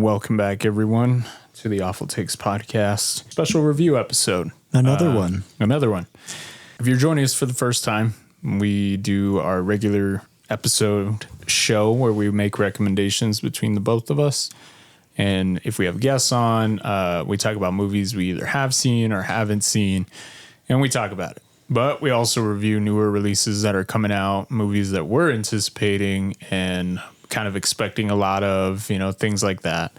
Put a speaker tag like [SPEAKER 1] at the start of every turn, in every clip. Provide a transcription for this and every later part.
[SPEAKER 1] welcome back, everyone, to the Awful Takes podcast special review episode.
[SPEAKER 2] Another one.
[SPEAKER 1] If you're joining us for the first time, we do our regular episode show where we make recommendations between the both of us. And if we have guests on, we talk about movies we either have seen or haven't seen, and we talk about it. But we also review newer releases that are coming out, movies that we're anticipating and kind of expecting a lot of, things like that.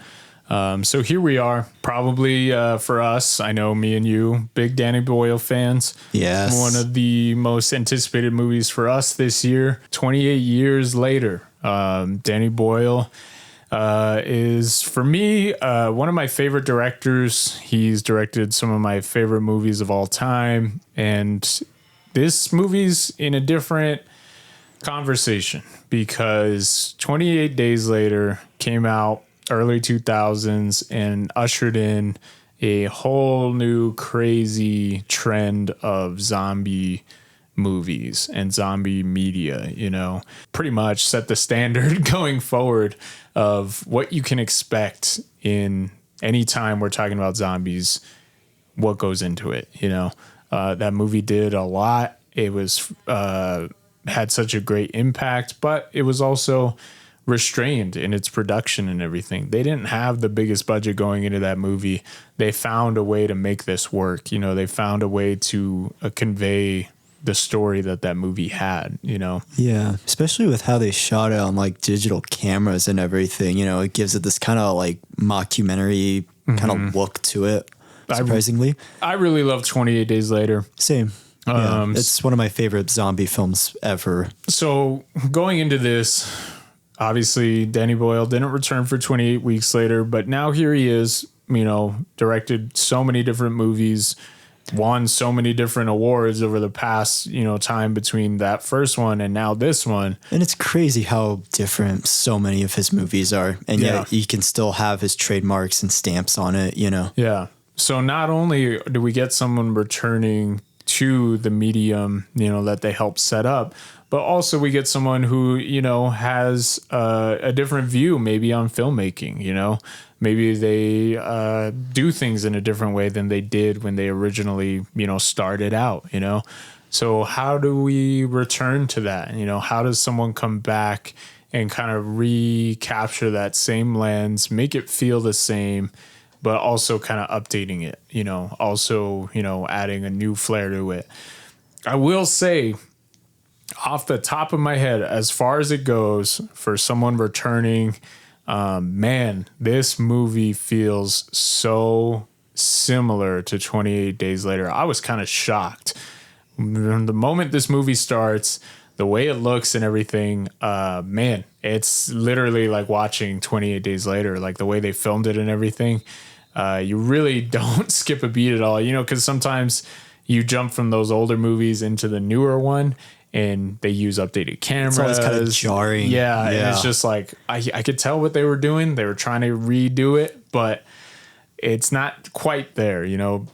[SPEAKER 1] So here we are, probably for us. I know me and you, big Danny Boyle fans.
[SPEAKER 2] Yes.
[SPEAKER 1] One of the most anticipated movies for us this year, 28 years later. Danny Boyle is, for me, one of my favorite directors. He's directed some of my favorite movies of all time. And this movie's in a different conversation because 28 Days Later came out early 2000s and ushered in a whole new crazy trend of zombie movies and zombie media, pretty much set the standard going forward of what you can expect in any time we're talking about zombies, what goes into it. That movie did a lot. It was had such a great impact, but it was also restrained in its production and everything. They didn't have the biggest budget going into that movie. They found a way to make this work. They found a way to convey the story that movie had,
[SPEAKER 2] Yeah, especially with how they shot it on like digital cameras and everything. It gives it this kind of like mockumentary kind of look to it, surprisingly.
[SPEAKER 1] I really love 28 Days Later.
[SPEAKER 2] Same. Yeah, it's one of my favorite zombie films ever.
[SPEAKER 1] So going into this, obviously Danny Boyle didn't return for 28 weeks later, but now here he is, directed so many different movies, won so many different awards over the past, time between that first one and now this one.
[SPEAKER 2] And it's crazy how different so many of his movies are. And yet he can still have his trademarks and stamps on it,
[SPEAKER 1] Yeah. So not only do we get someone returning to the medium, that they helped set up, but also we get someone who, has a different view maybe on filmmaking, maybe they do things in a different way than they did when they originally, started out, So how do we return to that? How does someone come back and kind of recapture that same lens, make it feel the same, but also kind of updating it, adding a new flair to it. I will say, off the top of my head, as far as it goes for someone returning, this movie feels so similar to 28 Days Later. I was kind of shocked. The moment this movie starts, the way it looks and everything, it's literally like watching 28 Days Later, like the way they filmed it and everything. You really don't skip a beat at all, because sometimes you jump from those older movies into the newer one and they use updated cameras.
[SPEAKER 2] It's always kind of jarring.
[SPEAKER 1] Yeah. And it's just like, I could tell what they were doing. They were trying to redo it, but it's not quite there.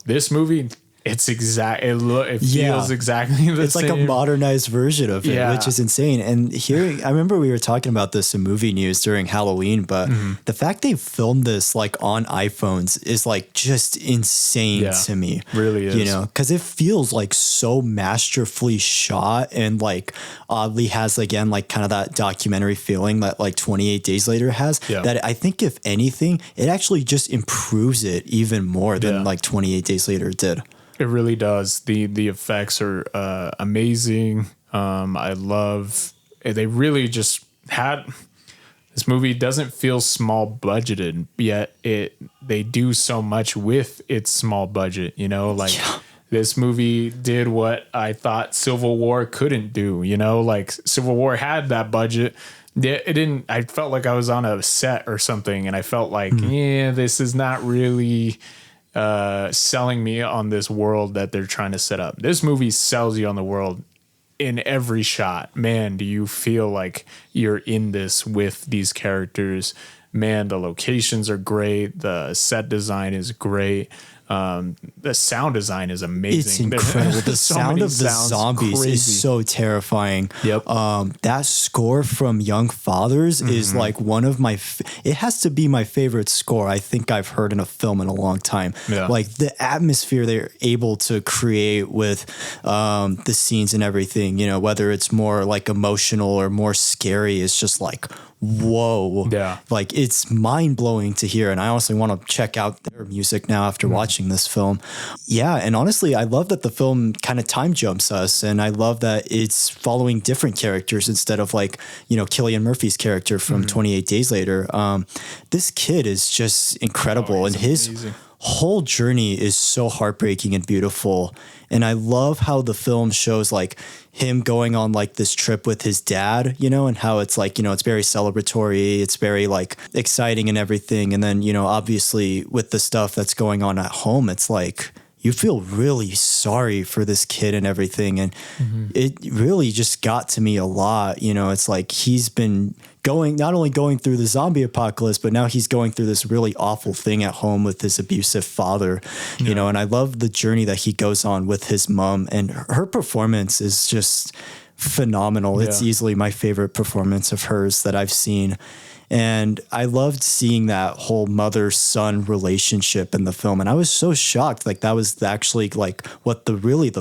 [SPEAKER 1] This movie, it feels exactly the same.
[SPEAKER 2] It's like a modernized version of it, which is insane. And I remember we were talking about this in movie news during Halloween, but the fact they filmed this like on iPhones is like just insane to me.
[SPEAKER 1] Really is.
[SPEAKER 2] Because it feels like so masterfully shot and like oddly has again like kind of that documentary feeling that like 28 Days Later has. Yeah. That I think if anything, it actually just improves it even more than like 28 Days Later did.
[SPEAKER 1] It really does. The effects are amazing. I love. They really just had. This movie doesn't feel small budgeted, yet they do so much with its small budget. This movie did what I thought Civil War couldn't do. Like Civil War had that budget. It didn't. I felt like I was on a set or something, and I felt like, this is not really selling me on this world that they're trying to set up. This movie sells you on the world in every shot. Man, do you feel like you're in this with these characters? Man, the locations are great. The set design is great. The sound design is amazing.
[SPEAKER 2] It's incredible. The
[SPEAKER 1] So
[SPEAKER 2] sound
[SPEAKER 1] many
[SPEAKER 2] of the
[SPEAKER 1] sounds,
[SPEAKER 2] zombies
[SPEAKER 1] crazy.
[SPEAKER 2] is so terrifying.
[SPEAKER 1] Yep.
[SPEAKER 2] That score from Young Fathers is like one of my, it has to be my favorite score I think I've heard in a film in a long time.
[SPEAKER 1] Yeah.
[SPEAKER 2] Like the atmosphere they're able to create with the scenes and everything, you know, whether it's more like emotional or more scary, it's just like, whoa.
[SPEAKER 1] Yeah.
[SPEAKER 2] Like it's mind blowing to hear. And I honestly want to check out their music now after watching this film. Yeah. And honestly, I love that the film kind of time jumps us. And I love that it's following different characters instead of like, you know, Cillian Murphy's character from 28 Days Later. This kid is just incredible. And his
[SPEAKER 1] amazing.
[SPEAKER 2] whole journey is so heartbreaking and beautiful. And I love how the film shows like him going on like this trip with his dad, you know, and how it's like, you know, it's very celebratory. It's very like exciting and everything. And then, you know, obviously with the stuff that's going on at home, it's like, you feel really sorry for this kid and everything. And it really just got to me a lot. You know, it's like he's been not only going through the zombie apocalypse, but now he's going through this really awful thing at home with his abusive father, you know, and I love the journey that he goes on with his mom, and her performance is just phenomenal. It's easily my favorite performance of hers that I've seen. And I loved seeing that whole mother-son relationship in the film. And I was so shocked. Like that was actually like what the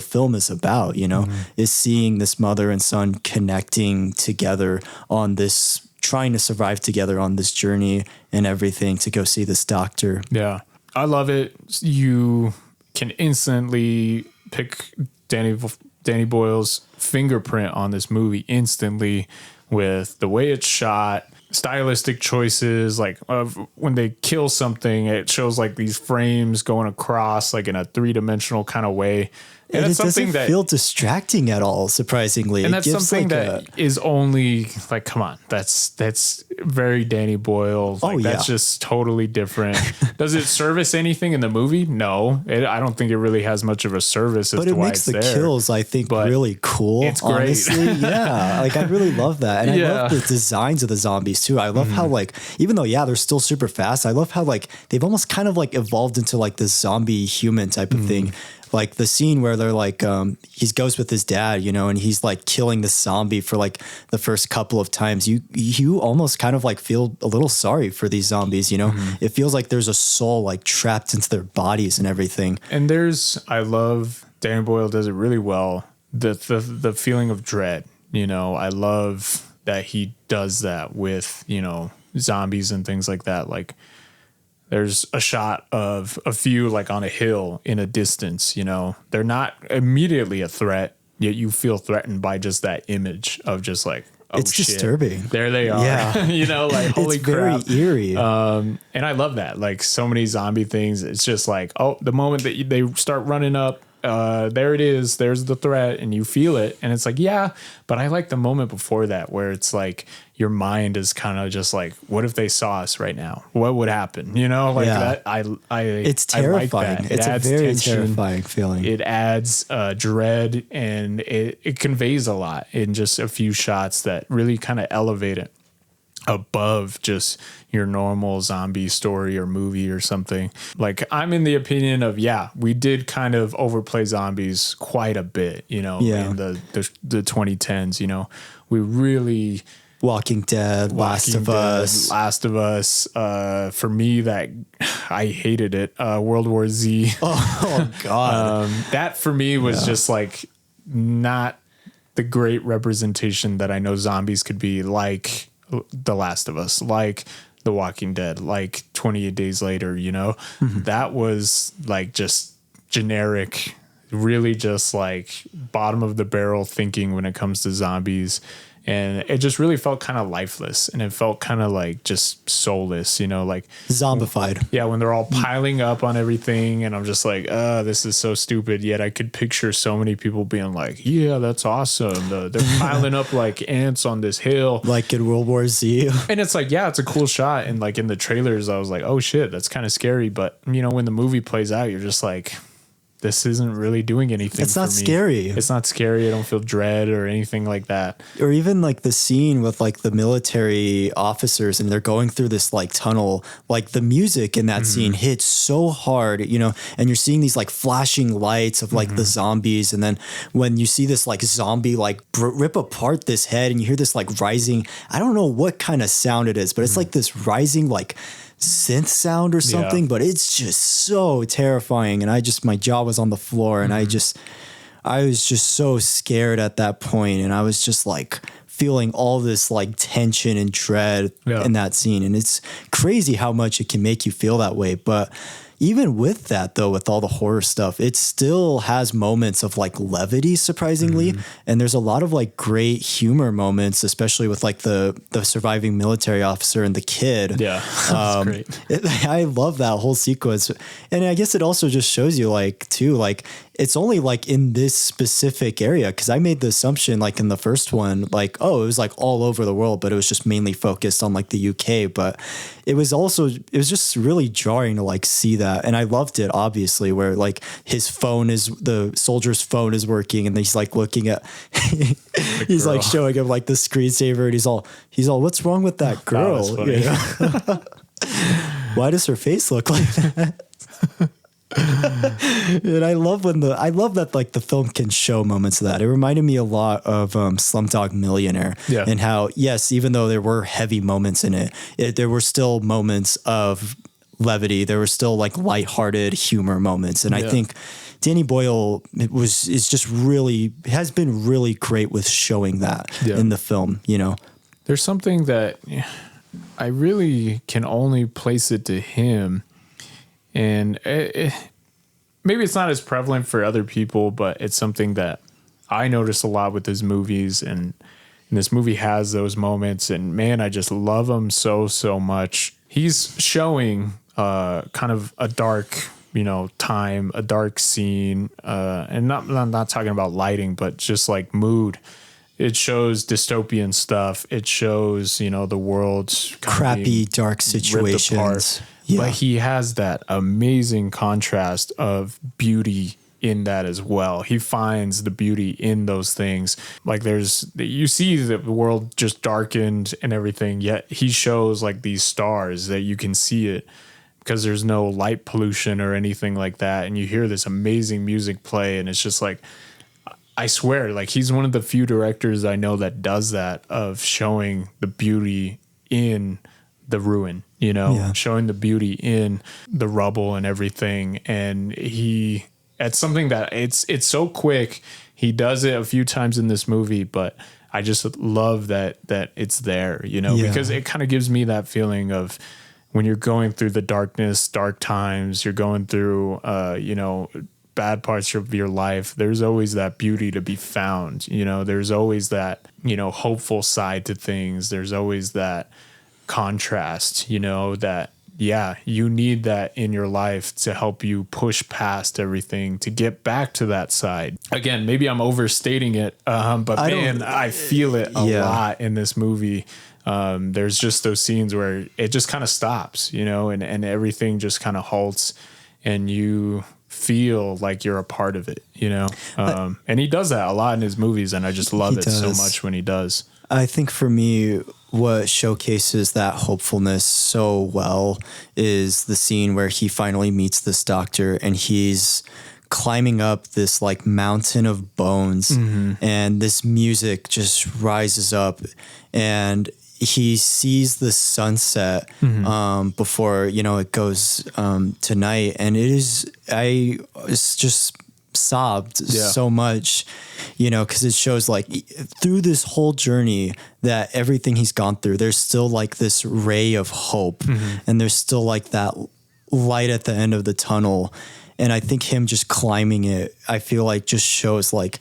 [SPEAKER 2] film is about, you know, is seeing this mother and son connecting together on this, trying to survive together on this journey and everything to go see this doctor.
[SPEAKER 1] Yeah. I love it. You can instantly pick Danny Boyle's fingerprint on this movie instantly with the way it's shot, stylistic choices, like when they kill something, it shows like these frames going across like in a 3-dimensional kind of way. And
[SPEAKER 2] it
[SPEAKER 1] that's something
[SPEAKER 2] doesn't feel distracting at all, surprisingly.
[SPEAKER 1] And
[SPEAKER 2] it
[SPEAKER 1] that's
[SPEAKER 2] gives
[SPEAKER 1] something
[SPEAKER 2] like
[SPEAKER 1] that is only like, come on, that's very Danny Boyle. Like, that's just totally different. Does it service anything in the movie? No, I don't think it really has much of a service as
[SPEAKER 2] but
[SPEAKER 1] to
[SPEAKER 2] it
[SPEAKER 1] why
[SPEAKER 2] makes
[SPEAKER 1] it's
[SPEAKER 2] the
[SPEAKER 1] there.
[SPEAKER 2] kills, I think, really cool.
[SPEAKER 1] It's great.
[SPEAKER 2] Honestly. Yeah. Like I really love that. And I love the designs of the zombies too. I love how like, even though, they're still super fast, I love how like they've almost kind of like evolved into like this zombie human type of thing. Like the scene where they're like, he goes with his dad, you know, and he's like killing the zombie for like the first couple of times. You almost kind of like feel a little sorry for these zombies, you know. It feels like there's a soul like trapped into their bodies and everything.
[SPEAKER 1] And I love Danny Boyle does it really well. The feeling of dread, you know. I love that he does that with, you know, zombies and things like that. Like there's a shot of a few like on a hill in a distance, you know, they're not immediately a threat, yet you feel threatened by just that image of just like, oh,
[SPEAKER 2] it's
[SPEAKER 1] shit,
[SPEAKER 2] disturbing.
[SPEAKER 1] There they are.
[SPEAKER 2] Yeah.
[SPEAKER 1] You know, like holy
[SPEAKER 2] it's
[SPEAKER 1] crap.
[SPEAKER 2] Very eerie.
[SPEAKER 1] And I love that. Like so many zombie things. It's just like, oh, the moment that they start running up, there it is. There's the threat, and you feel it. And it's like, yeah, but I like the moment before that where it's like your mind is kind of just like, what if they saw us right now? What would happen? You know, like that.
[SPEAKER 2] It's terrifying.
[SPEAKER 1] I like that.
[SPEAKER 2] It's a very
[SPEAKER 1] tension.
[SPEAKER 2] terrifying feeling.
[SPEAKER 1] It adds dread, and it conveys a lot in just a few shots that really kind of elevate it above just your normal zombie story or movie or something. Like I'm in the opinion of, we did kind of overplay zombies quite a bit, you know, in the 2010s, you know, we really
[SPEAKER 2] Walking Dead, Last of Us.
[SPEAKER 1] For me, that I hated it. World War Z.
[SPEAKER 2] Oh God.
[SPEAKER 1] That for me was just like not the great representation that I know zombies could be, like The Last of Us, like The Walking Dead, like 28 Days Later, you know. That was like just generic, really just like bottom of the barrel thinking when it comes to zombies. And it just really felt kind of lifeless, and it felt kind of like just soulless, you know, like
[SPEAKER 2] zombified.
[SPEAKER 1] Yeah, when they're all piling up on everything, and I'm just like, this is so stupid. Yet I could picture so many people being like, yeah, that's awesome. They're piling up like ants on this hill.
[SPEAKER 2] Like in World War Z.
[SPEAKER 1] And it's like, yeah, it's a cool shot. And like in the trailers, I was like, oh shit, that's kind of scary. But, you know, when the movie plays out, you're just like, this isn't really doing anything.
[SPEAKER 2] It's not
[SPEAKER 1] for me.
[SPEAKER 2] scary.
[SPEAKER 1] It's not scary. I don't feel dread or anything like that.
[SPEAKER 2] Or even like the scene with like the military officers and they're going through this like tunnel, like the music in that scene hits so hard, you know, and you're seeing these like flashing lights of like the zombies. And then when you see this like zombie like rip apart this head and you hear this like rising, I don't know what kind of sound it is, but it's like this rising like synth sound or something, but it's just so terrifying. And my jaw was on the floor and I was just so scared at that point. And I was just like feeling all this like tension and dread in that scene. And it's crazy how much it can make you feel that way. But even with that, though, with all the horror stuff, it still has moments of like levity, surprisingly. And there's a lot of like great humor moments, especially with like the surviving military officer and the kid.
[SPEAKER 1] Yeah, that's great.
[SPEAKER 2] I love that whole sequence. And I guess it also just shows you like, too, like it's only like in this specific area. Cause I made the assumption like in the first one, like, oh, it was like all over the world, but it was just mainly focused on like the UK. But it was just really jarring to like see that. And I loved it, obviously, where like the soldier's phone is working and he's like looking at, he's like showing him like the screensaver and he's all, what's wrong with that girl?
[SPEAKER 1] That
[SPEAKER 2] Why does her face look like that? And I love that like the film can show moments of that. It reminded me a lot of Slumdog Millionaire and how, yes, even though there were heavy moments in it, there were still moments of levity. There were still like lighthearted humor moments. And I think Danny Boyle has been really great with showing that in the film, you know.
[SPEAKER 1] There's something that I really can only place it to him. And maybe it's not as prevalent for other people, but it's something that I notice a lot with his movies. And this movie has those moments. And man, I just love him so, so much. He's showing kind of a dark, time, a dark scene. And I'm not talking about lighting, but just like mood. It shows dystopian stuff. It shows, the world's
[SPEAKER 2] crappy, dark situations.
[SPEAKER 1] Yeah. But he has that amazing contrast of beauty in that as well. He finds the beauty in those things. Like you see the world just darkened and everything, yet he shows like these stars that you can see it because there's no light pollution or anything like that. And you hear this amazing music play and it's just like, I swear, like he's one of the few directors I know that does that, of showing the beauty in the ruin, showing the beauty in the rubble and everything. And it's something that it's so quick. He does it a few times in this movie, but I just love that it's there, because it kind of gives me that feeling of when you're going through the darkness, dark times, you're going through, bad parts of your life, there's always that beauty to be found. There's always that, hopeful side to things. There's always that contrast, that, you need that in your life to help you push past everything to get back to that side. Again, maybe I'm overstating it, but I feel it a lot in this movie. There's just those scenes where it just kind of stops, and everything just kind of halts and you feel like you're a part of it, and he does that a lot in his movies, and I just love it so much when he does.
[SPEAKER 2] I think for me, what showcases that hopefulness so well is the scene where he finally meets this doctor and he's climbing up this like mountain of bones, and this music just rises up and he sees the sunset before it goes to night, and I just sobbed so much, because it shows like through this whole journey that everything he's gone through, there's still like this ray of hope, and there's still like that light at the end of the tunnel. And I think him just climbing it, I feel like just shows like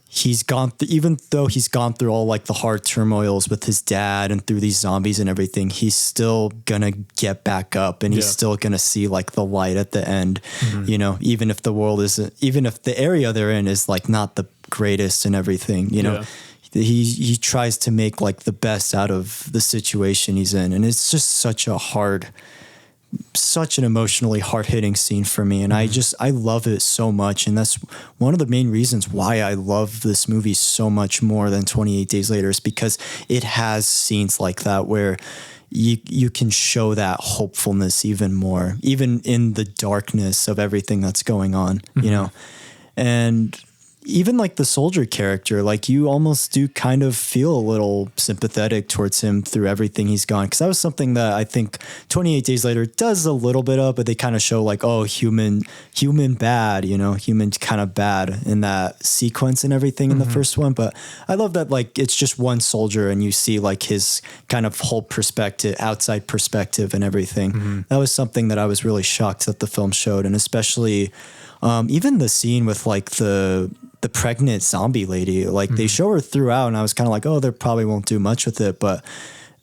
[SPEAKER 2] he's gone even though he's gone through all like the hard turmoils with his dad and through these zombies and everything, he's still gonna get back up, and he's still gonna see like the light at the end, even if the world isn't, even if the area they're in is like not the greatest and everything, he tries to make like the best out of the situation he's in. And it's just such a hard such an emotionally hard-hitting scene for me, and I love it so much, and that's one of the main reasons why I love this movie so much more than 28 Days Later, is because it has scenes like that where you can show that hopefulness even more, even in the darkness of everything that's going on, you know. And even like the soldier character, like you almost do kind of feel a little sympathetic towards him through everything he's gone. Cause that was something that I think 28 Days Later does a little bit of, but they kind of show like, oh, human bad, you know, human kind of bad in that sequence and everything in the first one. But I love that, like, it's just one soldier and you see like his kind of whole perspective, outside perspective and everything. That was something that I was really shocked that the film showed. And especially even the scene with like the pregnant zombie lady, like they show her throughout, and I was kind of like, oh, they probably won't do much with it, but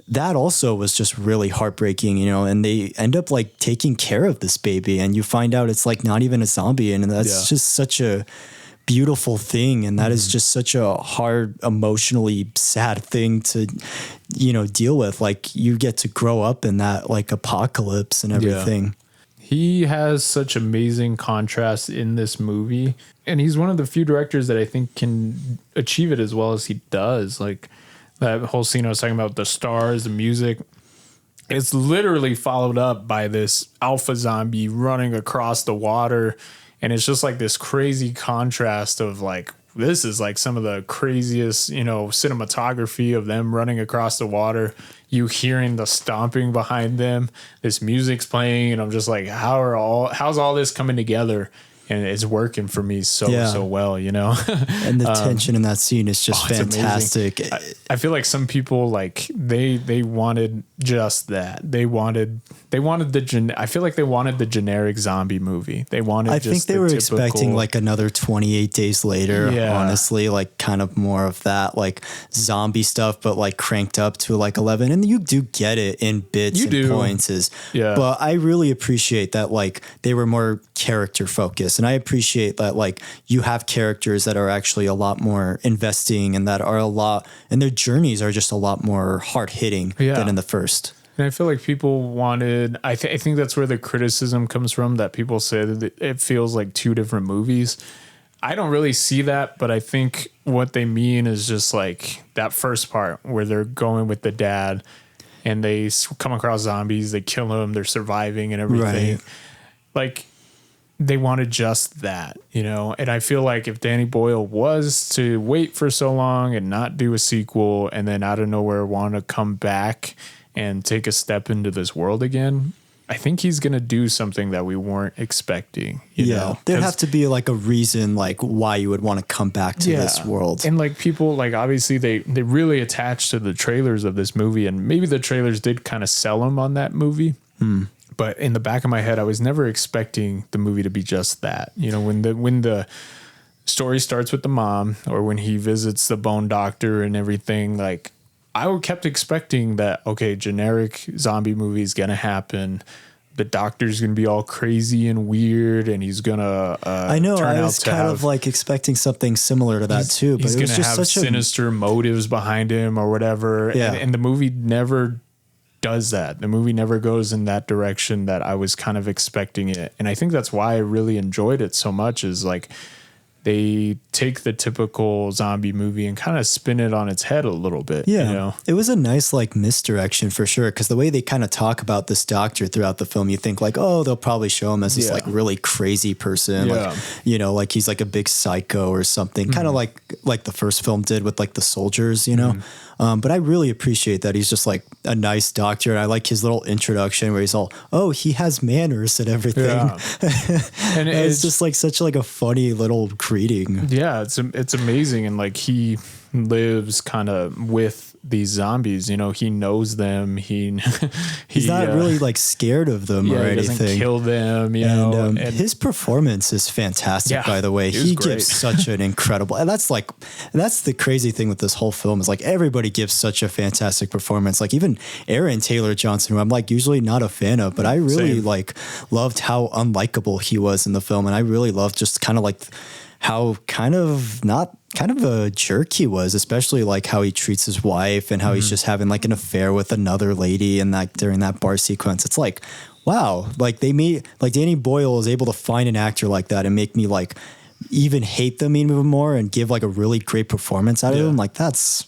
[SPEAKER 2] that also was just really heartbreaking, you know. And they end up like taking care of this baby, and you find out it's like not even a zombie, and that's just such a beautiful thing, and that is just such a hard, emotionally sad thing to, you know, deal with. Like you get to grow up in that like apocalypse and everything.
[SPEAKER 1] He has such amazing contrast in this movie, and he's one of the few directors that I think can achieve it as well as he does. Like that whole scene I was talking about, the stars, the music, it's literally followed up by this alpha zombie running across the water, and it's just like this crazy contrast of like, this is like some of the craziest, you know, cinematography of them running across the water, you hearing the stomping behind them, this music's playing, and I'm just like, how's all this coming together? And it's working for me so well, you know.
[SPEAKER 2] And the tension in that scene is just fantastic.
[SPEAKER 1] I feel like some people, like they wanted just that. They wanted I feel like they wanted the generic zombie movie. They wanted. I think they were
[SPEAKER 2] expecting like another 28 Days Later. Yeah. Honestly, like kind of more of that like zombie stuff, but like cranked up to like 11. And you do get it in bits and points. But I really appreciate that like they were more character focused. And I appreciate that, like, you have characters that are actually a lot more investing and that are and their journeys are just a lot more hard hitting than in the first.
[SPEAKER 1] And I feel like people wanted, I think that's where the criticism comes from, that people say that it feels like two different movies. I don't really see that, but I think what they mean is just like that first part where they're going with the dad and they come across zombies, they kill them, they're surviving and everything. Right. Like, they wanted just that, you know? And I feel like if Danny Boyle was to wait for so long and not do a sequel and then out of nowhere want to come back and take a step into this world again, I think he's going to do something that we weren't expecting. You know?
[SPEAKER 2] There'd have to be like a reason like why you would want to come back to this world.
[SPEAKER 1] And like people, like obviously they really attached to the trailers of this movie, and maybe the trailers did kind of sell him on that movie. But in the back of my head, I was never expecting the movie to be just that. You know, when the story starts with the mom, or when he visits the bone doctor and everything, like I kept expecting that, okay, generic zombie movie is going to happen. The doctor's going to be all crazy and weird, and he's going to
[SPEAKER 2] I know, I was kind of like expecting something similar to that too. But
[SPEAKER 1] he's going to have such sinister motives behind him or whatever. Yeah. And the movie never does that. The movie never goes in that direction that I was kind of expecting it. And I think that's why I really enjoyed it so much, is like they take the typical zombie movie and kind of spin it on its head a little bit. Yeah. You know? It
[SPEAKER 2] was a nice like misdirection for sure. Cause the way they kind of talk about this doctor throughout the film, you think like, oh, they'll probably show him as this like really crazy person. Like, you know, like he's like a big psycho or something, kind of like the first film did with like the soldiers, you know? But I really appreciate that he's just like a nice doctor. And I like his little introduction where he's all, oh, he has manners and everything. Yeah. And it's just like such like a funny little greeting.
[SPEAKER 1] Yeah, it's amazing. And like he lives kind of with these zombies, you know, he knows them. He's
[SPEAKER 2] not really like scared of them or anything. He doesn't
[SPEAKER 1] kill them, you know.
[SPEAKER 2] And his performance is fantastic, by the way. He gives such an incredible, and that's the crazy thing with this whole film is like everybody gives such a fantastic performance. Like even Aaron Taylor Johnson, who I'm like usually not a fan of, but I really like loved how unlikable he was in the film. And I really loved just kind of like how kind of a jerk he was, especially like how he treats his wife and how he's just having like an affair with another lady and that during that bar sequence. It's like, wow, like they made, like Danny Boyle is able to find an actor like that and make me like even hate them even more and give like a really great performance out of them. Like that's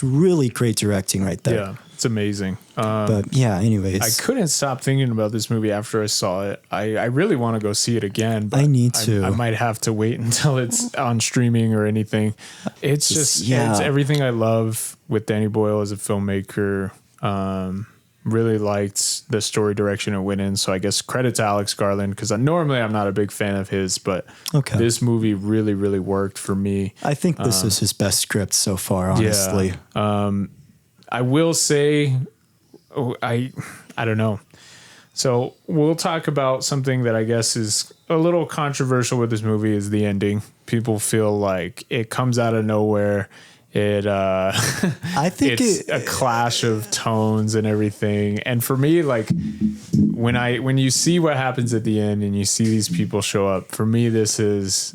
[SPEAKER 2] really great directing right there.
[SPEAKER 1] Yeah, it's amazing.
[SPEAKER 2] But yeah, anyways,
[SPEAKER 1] I couldn't stop thinking about this movie after I saw it. I really want to go see it again. But
[SPEAKER 2] I need to.
[SPEAKER 1] I might have to wait until it's on streaming or anything. It's just it's everything I love with Danny Boyle as a filmmaker. Really liked the story direction it went in. So I guess credit to Alex Garland, because normally I'm not a big fan of his, but this movie really, really worked for me.
[SPEAKER 2] I think this is his best script so far, honestly.
[SPEAKER 1] Yeah. I will say, I don't know. So we'll talk about something that I guess is a little controversial with this movie is the ending. People feel like it comes out of nowhere. I think it's a clash of tones and everything. And for me, like when you see what happens at the end and you see these people show up, for me, this is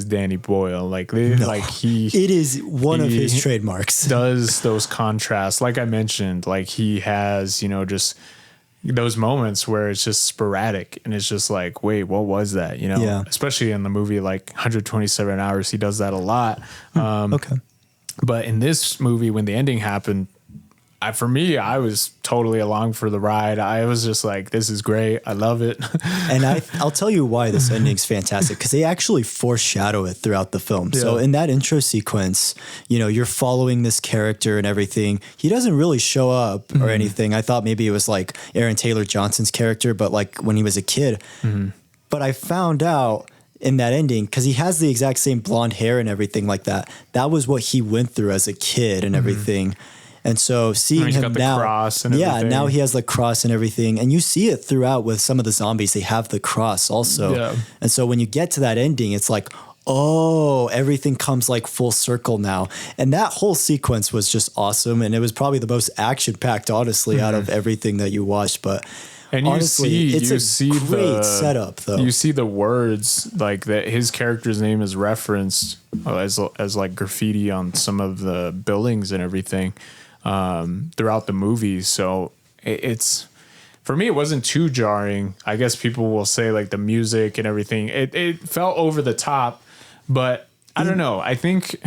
[SPEAKER 1] Danny Boyle. Like it
[SPEAKER 2] is one of his trademarks.
[SPEAKER 1] Does those contrasts, like I mentioned, like he has, just those moments where it's just sporadic and it's just like, wait, what was that? Especially in the movie, like 127 Hours, he does that a lot.
[SPEAKER 2] Okay.
[SPEAKER 1] But in this movie, when the ending happened, for me, I was totally along for the ride. I was just like, this is great. I love it.
[SPEAKER 2] And I'll tell you why this ending's fantastic, because they actually foreshadow it throughout the film. Yeah. So in that intro sequence, you're following this character and everything. He doesn't really show up or anything. I thought maybe it was like Aaron Taylor Johnson's character, but like when he was a kid. But I found out in that ending, because he has the exact same blonde hair and everything like that. That was what he went through as a kid and everything. And so seeing him now, cross and everything. Now he has the cross and everything. And you see it throughout with some of the zombies. They have the cross also. Yeah. And so when you get to that ending, it's like, oh, everything comes like full circle now. And that whole sequence was just awesome. And it was probably the most action packed, honestly, out of everything that you watced. But
[SPEAKER 1] and honestly, you see
[SPEAKER 2] great setup, though.
[SPEAKER 1] You see the words like that. His character's name is referenced as like graffiti on some of the buildings and everything throughout the movie. So it's, for me, it wasn't too jarring. I guess people will say like the music and everything. It felt over the top, but I don't know. I think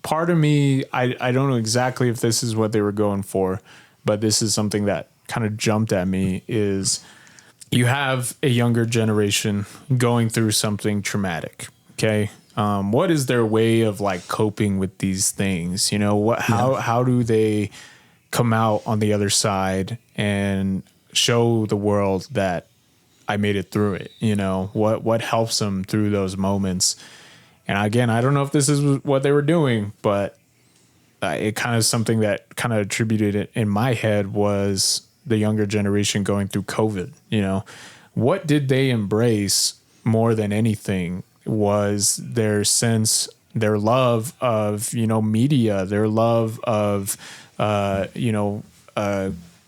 [SPEAKER 1] part of me, I don't know exactly if this is what they were going for, but this is something that kind of jumped at me is you have a younger generation going through something traumatic. Okay. What is their way of like coping with these things? How do they come out on the other side and show the world that I made it through it? What helps them through those moments? And again, I don't know if this is what they were doing, but it kind of something that kind of attributed it in my head was the younger generation going through COVID. What did they embrace more than anything was their love of, media, their love of,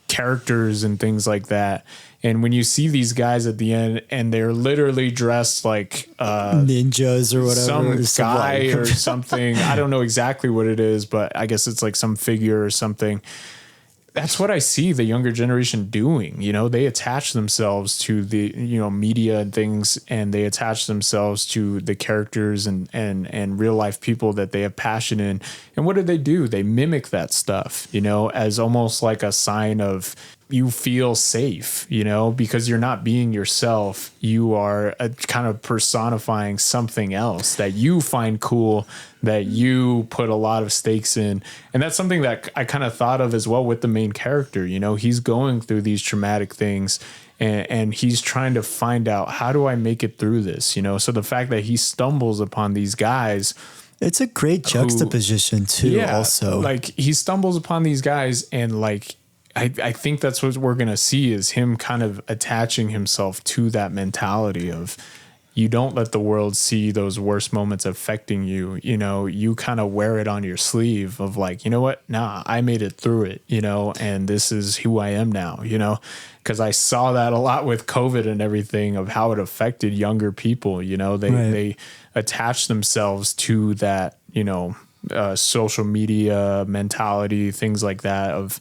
[SPEAKER 1] characters and things like that. And when you see these guys at the end and they're literally dressed like
[SPEAKER 2] ninjas or whatever,
[SPEAKER 1] some guy or something, I don't know exactly what it is, but I guess it's like some figure or something. That's what I see the younger generation doing. They attach themselves to the, media and things, and they attach themselves to the characters and real life people that they have passion in. And what do? They mimic that stuff, as almost like a sign of you feel safe, because you're not being yourself. You are kind of personifying something else that you find cool, that you put a lot of stakes in. And that's something that I kind of thought of as well with the main character. He's going through these traumatic things and he's trying to find out, how do I make it through this? So the fact that he stumbles upon these guys,
[SPEAKER 2] it's a great juxtaposition too. Yeah, also,
[SPEAKER 1] like he stumbles upon these guys and like, I think that's what we're going to see is him kind of attaching himself to that mentality of you don't let the world see those worst moments affecting you. You kind of wear it on your sleeve of like, what? Nah, I made it through it, and this is who I am now, because I saw that a lot with COVID and everything of how it affected younger people. They attach themselves to that, social media mentality, things like that of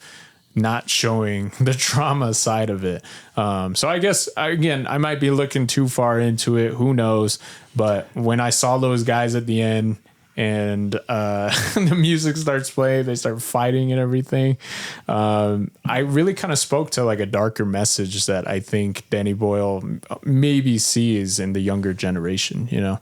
[SPEAKER 1] not showing the trauma side of it. So I guess, again, I might be looking too far into it. Who knows? But when I saw those guys at the end and the music starts playing, they start fighting and everything, I really kind of spoke to like a darker message that I think Danny Boyle maybe sees in the younger generation, you know?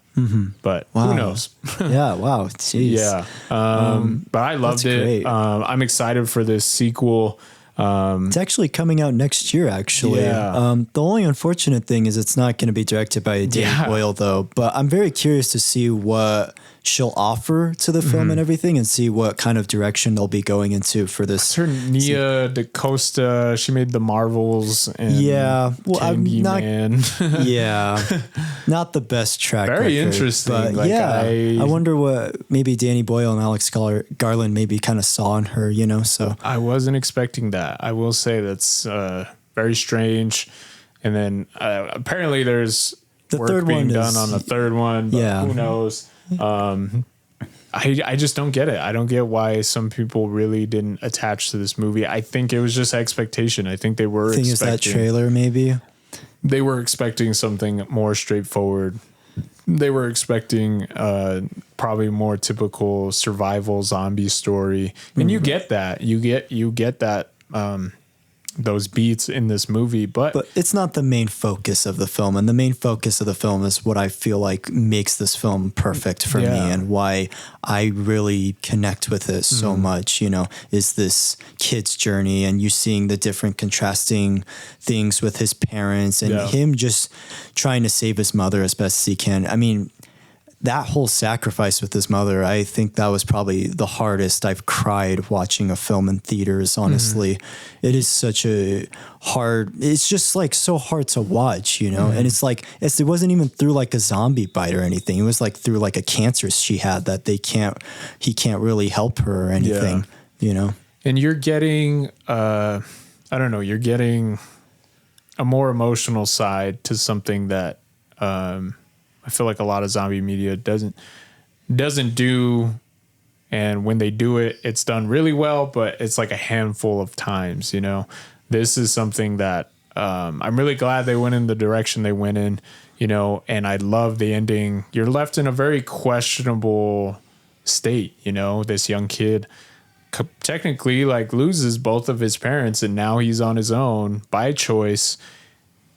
[SPEAKER 1] But who knows?
[SPEAKER 2] Yeah. Wow. Jeez.
[SPEAKER 1] Yeah. But I loved it. I'm excited for this sequel.
[SPEAKER 2] It's actually coming out next year, actually.
[SPEAKER 1] Yeah.
[SPEAKER 2] The only unfortunate thing is it's not going to be directed by Danny Boyle, though. But I'm very curious to see what she'll offer to the film and everything, and see what kind of direction they'll be going into for this.
[SPEAKER 1] It's her Nia DaCosta. She made The Marvels. And
[SPEAKER 2] well, I'm not.
[SPEAKER 1] Candyman.
[SPEAKER 2] Not the best track.
[SPEAKER 1] Very
[SPEAKER 2] record,
[SPEAKER 1] interesting.
[SPEAKER 2] But
[SPEAKER 1] like
[SPEAKER 2] I wonder what maybe Danny Boyle and Alex Garland maybe kind of saw in her, you know. So
[SPEAKER 1] I wasn't expecting that. I will say that's very strange. And then apparently there's
[SPEAKER 2] the
[SPEAKER 1] work
[SPEAKER 2] third
[SPEAKER 1] being
[SPEAKER 2] one
[SPEAKER 1] done on the third one. But who knows? I just don't get it. I don't get why some people really didn't attach to this movie. I think it was just expectation. I think they were
[SPEAKER 2] expecting. Is that trailer maybe? They
[SPEAKER 1] were expecting something more straightforward. They were expecting probably more typical survival zombie story. And you get that. You get that those beats in this movie, but
[SPEAKER 2] it's not the main focus of the film. And the main focus of the film is what I feel like makes this film perfect for me, and why I really connect with it so much, you know, is this kid's journey, and you seeing the different contrasting things with his parents, and him just trying to save his mother as best as he can. I mean, that whole sacrifice with his mother, I think that was probably the hardest I've cried watching a film in theaters, honestly. It is such a hard, it's just like so hard to watch, you know? And it's like, it wasn't even through like a zombie bite or anything. It was like through like a cancer she had that he can't really help her or anything, you know?
[SPEAKER 1] And you're getting, I don't know, you're getting a more emotional side to something that, I feel like a lot of zombie media doesn't do, and when they do it, it's done really well, but it's like a handful of times, you know. This is something that I'm really glad they went in the direction they went in, you know, and I love the ending. You're left in a very questionable state, you know. This young kid technically like loses both of his parents, and now he's on his own by choice.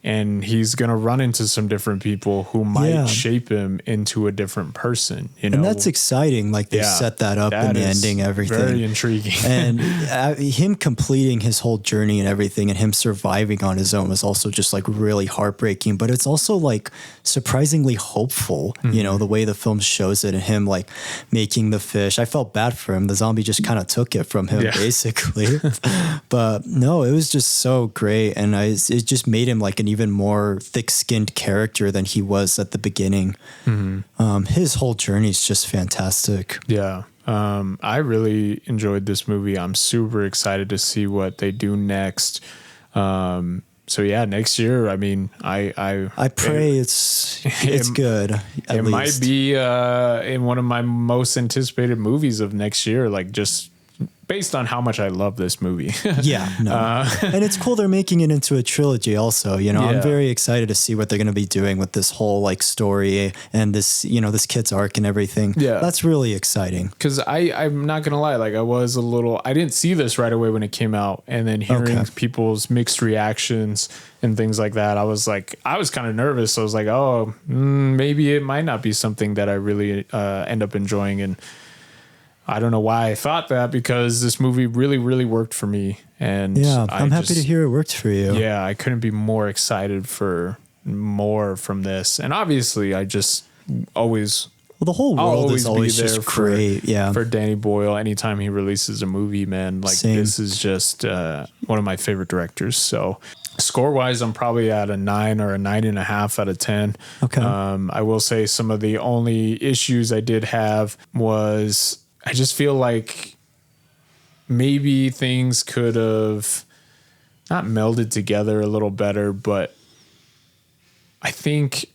[SPEAKER 1] And he's going to run into some different people who might shape him into a different person, you know?
[SPEAKER 2] And that's exciting. Like they set that up in the ending, everything.
[SPEAKER 1] Very intriguing.
[SPEAKER 2] And him completing his whole journey and everything, and him surviving on his own was also just like really heartbreaking, but it's also like surprisingly hopeful, you know, the way the film shows it, and him like making the fish. I felt bad for him. The zombie just kind of took it from him basically. But no, it was just so great. And it just made him like an even more thick-skinned character than he was at the beginning. His whole journey is just fantastic.
[SPEAKER 1] I really enjoyed this movie. I'm super excited to see what they do next. So yeah, next year, I mean, I
[SPEAKER 2] pray it's good.
[SPEAKER 1] It might be in one of my most anticipated movies of next year, like just based on how much I love this movie. And it's cool they're making it into a trilogy also, you know. I'm very excited to see what they're going to be doing with this whole like story and this, you know, this kid's arc and everything. That's really exciting. Because I'm not going to lie, like I didn't see this right away when it came out, and then hearing people's mixed reactions and things like that, I was kind of nervous. I was like, oh, maybe it might not be something that I really end up enjoying. And I don't know why I thought that, because this movie really, really worked for me. And
[SPEAKER 2] I'm happy to hear it worked for you.
[SPEAKER 1] Yeah, I couldn't be more excited for more from this. And obviously, I just always...
[SPEAKER 2] Well, the whole world is always just great.
[SPEAKER 1] For Danny Boyle, anytime he releases a movie, man, like this is just one of my favorite directors. So score-wise, I'm probably at a 9 or a 9.5 out of 10.
[SPEAKER 2] Okay.
[SPEAKER 1] I will say some of the only issues I did have was... I just feel like maybe things could have not melded together a little better, but I think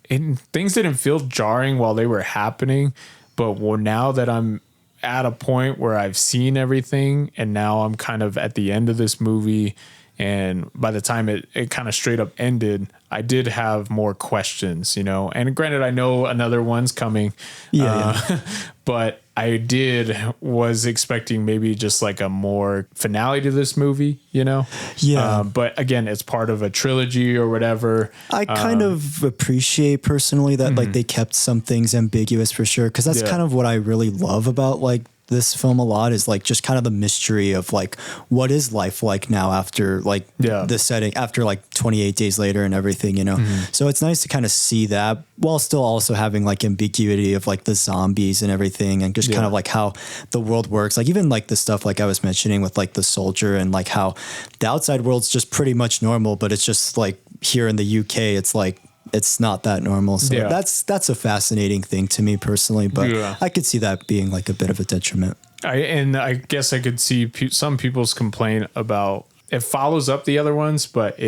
[SPEAKER 1] things didn't feel jarring while they were happening. But now that I'm at a point where I've seen everything, and now I'm kind of at the end of this movie. And by the time it kind of straight up ended, I did have more questions, you know. And granted, I know another one's coming. But I was expecting maybe just like a more finale to this movie, you know?
[SPEAKER 2] Yeah.
[SPEAKER 1] But again, it's part of a trilogy or whatever.
[SPEAKER 2] I kind of appreciate personally that like they kept some things ambiguous for sure. Cause that's kind of what I really love about like this film a lot, is like just kind of the mystery of like, what is life like now after like the setting, after like 28 days later and everything, you know? So it's nice to kind of see that while still also having like ambiguity of like the zombies and everything, and just kind of like how the world works. Like even like the stuff like I was mentioning with like the soldier, and like how the outside world's just pretty much normal, but it's just like here in the UK, it's like, it's not that normal. So that's a fascinating thing to me personally, but I could see that being like a bit of a detriment.
[SPEAKER 1] I guess I could see some people's complaint about it follows up the other ones, but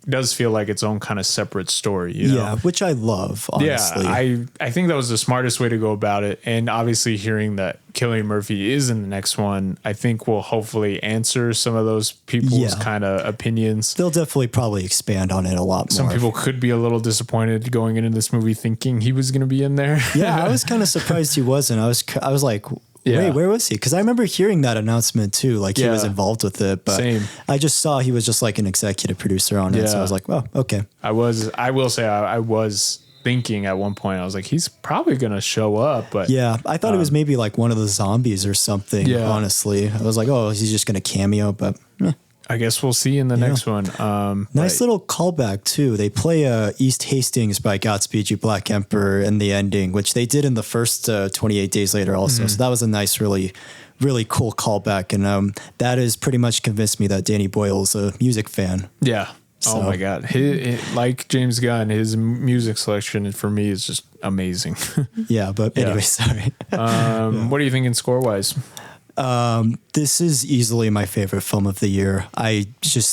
[SPEAKER 1] does feel like its own kind of separate story, you know?
[SPEAKER 2] Yeah, which I love, honestly.
[SPEAKER 1] Yeah, I think that was the smartest way to go about it. And obviously hearing that Cillian Murphy is in the next one, I think will hopefully answer some of those people's kind of opinions.
[SPEAKER 2] They'll definitely probably expand on it a lot more.
[SPEAKER 1] Some people could be a little disappointed going into this movie thinking he was going to be in there.
[SPEAKER 2] Yeah, I was kind of surprised he wasn't. I was like, wait, where was he? Because I remember hearing that announcement too, like he was involved with it, but I just saw he was just like an executive producer on it. So I was like, well, okay. I
[SPEAKER 1] will say I was thinking at one point, I was like, he's probably going to show up, but
[SPEAKER 2] yeah, I thought it was maybe like one of the zombies or something. Honestly, I was like, oh, he's just going to cameo, but
[SPEAKER 1] I guess we'll see in the next one.
[SPEAKER 2] Nice little callback too. They play East Hastings by Godspeed You Black Emperor in the ending, which they did in the first 28 Days Later also. So that was a nice, really, really cool callback. And that has pretty much convinced me that Danny Boyle is a music fan.
[SPEAKER 1] Yeah. So. Oh my God. Like James Gunn, his music selection for me is just amazing.
[SPEAKER 2] Yeah. But anyway, sorry.
[SPEAKER 1] What are you thinking score wise?
[SPEAKER 2] This is easily my favorite film of the year.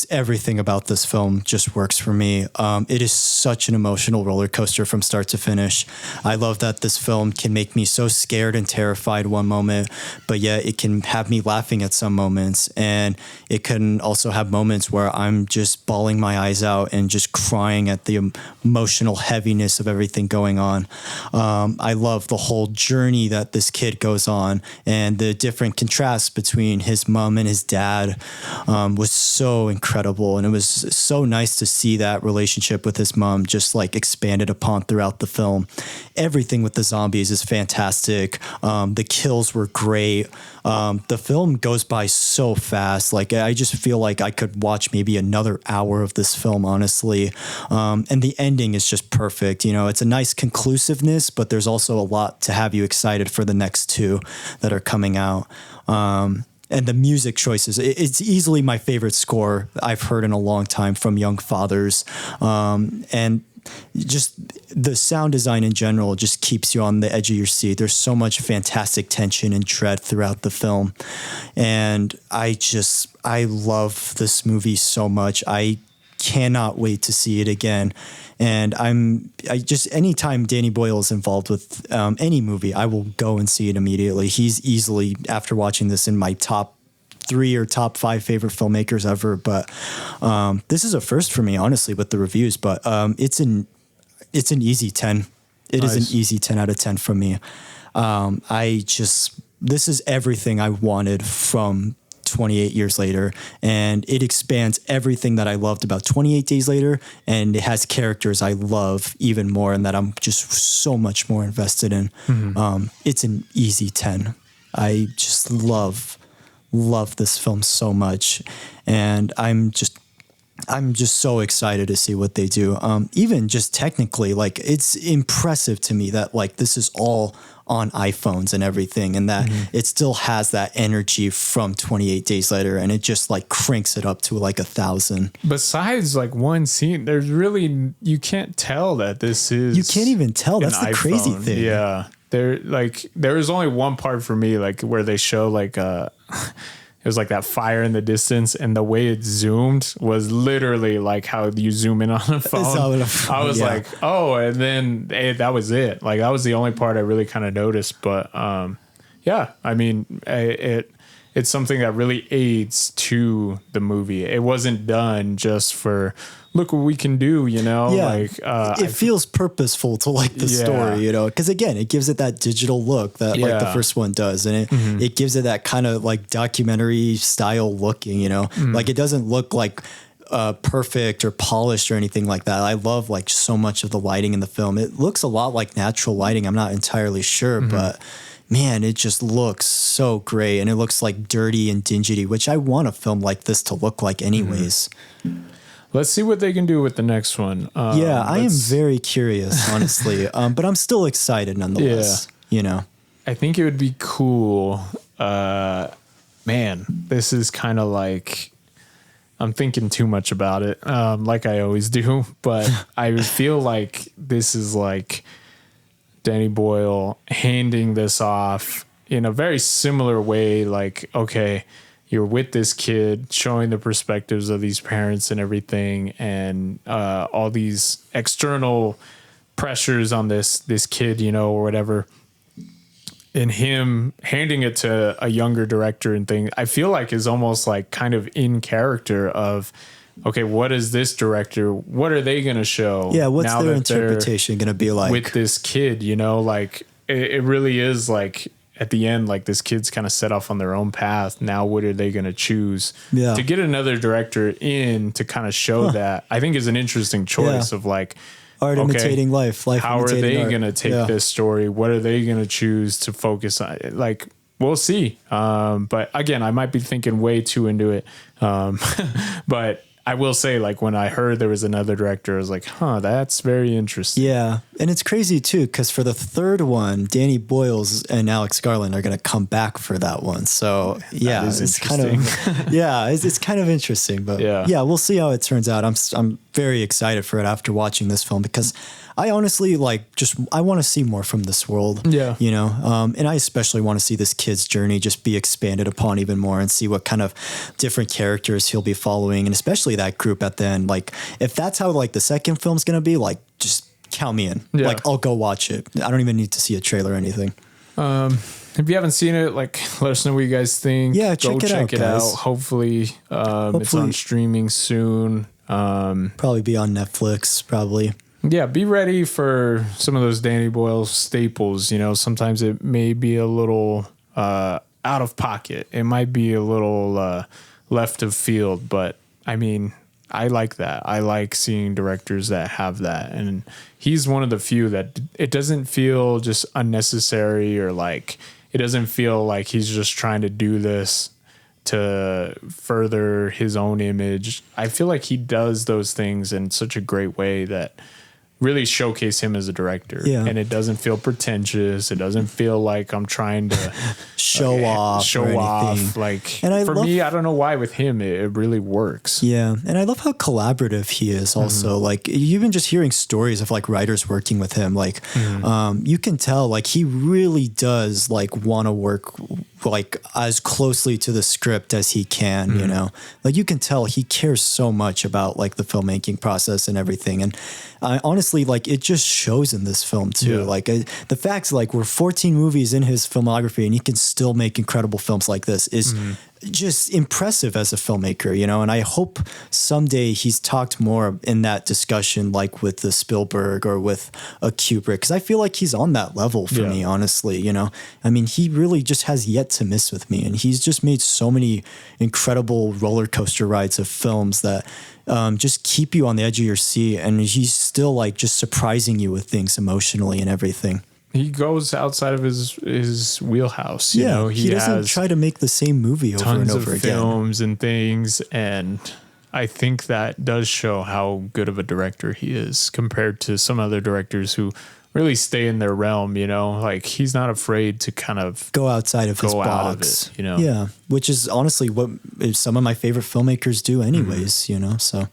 [SPEAKER 2] Everything about this film just works for me. It is such an emotional roller coaster from start to finish. I love that this film can make me so scared and terrified one moment, but yet it can have me laughing at some moments. And it can also have moments where I'm just bawling my eyes out and just crying at the emotional heaviness of everything going on. I love the whole journey that this kid goes on, and the different contrast between his mom and his dad was so incredible. And it was so nice to see that relationship with his mom just like expanded upon throughout the film. Everything with the zombies is fantastic. The kills were great. The film goes by so fast. Like I just feel like I could watch maybe another hour of this film, honestly. And the ending is just perfect. You know, it's a nice conclusiveness, but there's also a lot to have you excited for the next two that are coming out. And the music choices, it's easily my favorite score I've heard in a long time from Young Fathers. And just the sound design in general just keeps you on the edge of your seat. There's so much fantastic tension and dread throughout the film. And I love this movie so much. I cannot wait to see it again. And anytime Danny Boyle is involved with any movie, I will go and see it immediately. He's easily, after watching this, in my top 3 or top 5 favorite filmmakers ever. But this is a first for me, honestly, with the reviews. But it's an easy 10. It is an easy 10 out of 10 from me. This is everything I wanted from 28 years later, and it expands everything that I loved about 28 Days Later, and it has characters I love even more and that I'm just so much more invested in. It's an easy 10. I just love this film so much, and I'm just so excited to see what they do. Even just technically, like, it's impressive to me that like this is all on iPhones and everything, and that it still has that energy from 28 Days Later, and it just like cranks it up to like 1,000. Besides
[SPEAKER 1] like one scene, there's really, you can't tell that this is,
[SPEAKER 2] you can't even tell. That's the crazy thing.
[SPEAKER 1] Yeah. There was only one part for me, like where they show like it was like that fire in the distance, and the way it zoomed was literally like how you zoom in on a phone. I was like, oh, and then that was it. Like that was the only part I really kind of noticed. But yeah, I mean, it's something that really aids to the movie. It wasn't done just for look what we can do, you know.
[SPEAKER 2] Yeah,
[SPEAKER 1] like
[SPEAKER 2] it feels purposeful to like the story, you know, because again, it gives it that digital look that like the first one does, and it gives it that kind of like documentary style looking, you know, like it doesn't look like perfect or polished or anything like that. I love like so much of the lighting in the film. It looks a lot like natural lighting. I'm not entirely sure, but man, it just looks so great, and it looks like dirty and dingy, which I want a film like this to look like anyways.
[SPEAKER 1] Let's see what they can do with the next one.
[SPEAKER 2] I am very curious, honestly, but I'm still excited nonetheless. You know,
[SPEAKER 1] I think it would be cool. Man, this is kind of like I'm thinking too much about it, like I always do. But I feel like this is like Danny Boyle handing this off in a very similar way. Like, okay, you're with this kid, showing the perspectives of these parents and everything, and all these external pressures on this kid, you know, or whatever. And him handing it to a younger director and thing, I feel like is almost like kind of in character of, okay, what is this director? What are they going to show?
[SPEAKER 2] Yeah, what's their interpretation going to be like
[SPEAKER 1] with this kid? You know, like it really is like at the end, like this kid's kind of set off on their own path. Now, what are they going to choose? To get another director in to kind of show that, I think is an interesting choice of like
[SPEAKER 2] art imitating life.
[SPEAKER 1] How are they going to take this story? What are they going to choose to focus on? Like, we'll see. But again, I might be thinking way too into it. But I will say, like, when I heard there was another director, I was like, huh, that's very interesting.
[SPEAKER 2] Yeah. And it's crazy, too, because for the third one, Danny Boyles and Alex Garland are going to come back for that one. So, yeah, it's kind of, it's kind of interesting. But yeah, we'll see how it turns out. I'm very excited for it after watching this film because I honestly I want to see more from this world. Yeah. You know, and I especially want to see this kid's journey just be expanded upon even more and see what kind of different characters he'll be following, and especially that group at the end. Like, if that's how like the second film's going to be, like, just count me in. Yeah. Like, I'll go watch it. I don't even need to see a trailer or anything.
[SPEAKER 1] If you haven't seen it, like, let us know what you guys think.
[SPEAKER 2] Yeah, check it out.
[SPEAKER 1] Hopefully, it's on streaming soon.
[SPEAKER 2] Probably be on Netflix, probably.
[SPEAKER 1] Yeah, be ready for some of those Danny Boyle staples. You know, sometimes it may be a little out of pocket. It might be a little left of field, but I mean, I like that. I like seeing directors that have that. And he's one of the few that it doesn't feel just unnecessary, or like it doesn't feel like he's just trying to do this to further his own image. I feel like he does those things in such a great way that really showcase him as a director. Yeah. And it doesn't feel pretentious. It doesn't feel like I'm trying to
[SPEAKER 2] show off.
[SPEAKER 1] Like, and for me, I don't know why with him, it really works.
[SPEAKER 2] Yeah. And I love how collaborative he is also. Like, even just hearing stories of like writers working with him, like, you can tell like he really does like want to work like as closely to the script as he can, you know, like you can tell he cares so much about like the filmmaking process and everything. And honestly, like it just shows in this film too. Yeah. Like the facts, like we're 14 movies in his filmography and he can still make incredible films like this is just impressive as a filmmaker, you know, and I hope someday he's talked more in that discussion, like with the Spielberg or with a Kubrick, because I feel like he's on that level for me, honestly, you know. I mean, he really just has yet to miss with me, and he's just made so many incredible roller coaster rides of films that just keep you on the edge of your seat, and he's still like just surprising you with things emotionally and everything.
[SPEAKER 1] He goes outside of his wheelhouse. You know,
[SPEAKER 2] he doesn't try to make the same movie over and over again.
[SPEAKER 1] Tons of films and things, and I think that does show how good of a director he is compared to some other directors who really stay in their realm. You know, like he's not afraid to kind of
[SPEAKER 2] go outside of his box.
[SPEAKER 1] You know,
[SPEAKER 2] yeah, which is honestly what some of my favorite filmmakers do, anyways. You know, so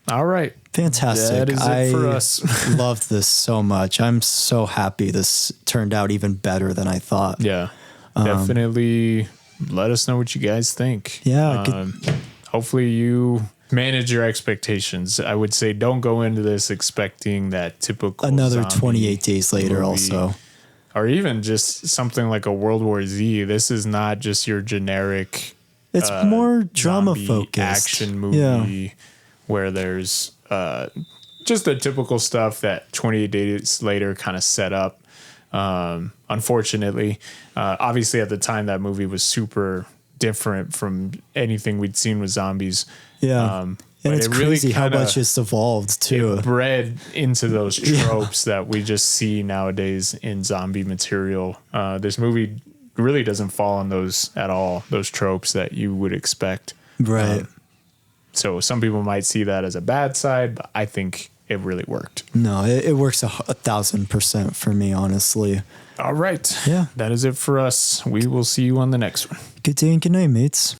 [SPEAKER 1] all right.
[SPEAKER 2] Fantastic.
[SPEAKER 1] That is it for us.
[SPEAKER 2] Loved this so much. I'm so happy this turned out even better than I thought.
[SPEAKER 1] Yeah. Definitely let us know what you guys think.
[SPEAKER 2] Yeah.
[SPEAKER 1] Hopefully you manage your expectations. I would say don't go into this expecting that typical
[SPEAKER 2] another 28 days later
[SPEAKER 1] movie.
[SPEAKER 2] Also.
[SPEAKER 1] or even just something like a World War Z. This is not just your generic.
[SPEAKER 2] It's more drama focused
[SPEAKER 1] action movie where there's just the typical stuff that 28 Days Later kind of set up. Unfortunately, obviously at the time that movie was super different from anything we'd seen with zombies.
[SPEAKER 2] Yeah. And it's crazy how much it's evolved too.
[SPEAKER 1] It bred into those tropes that we just see nowadays in zombie material. This movie really doesn't fall on those at all, those tropes that you would expect.
[SPEAKER 2] Right.
[SPEAKER 1] So some people might see that as a bad side, but I think it really worked.
[SPEAKER 2] No, it works 1,000% for me, honestly.
[SPEAKER 1] All right.
[SPEAKER 2] Yeah.
[SPEAKER 1] That is it for us. We will see you on the next one.
[SPEAKER 2] Good day and good night, mates.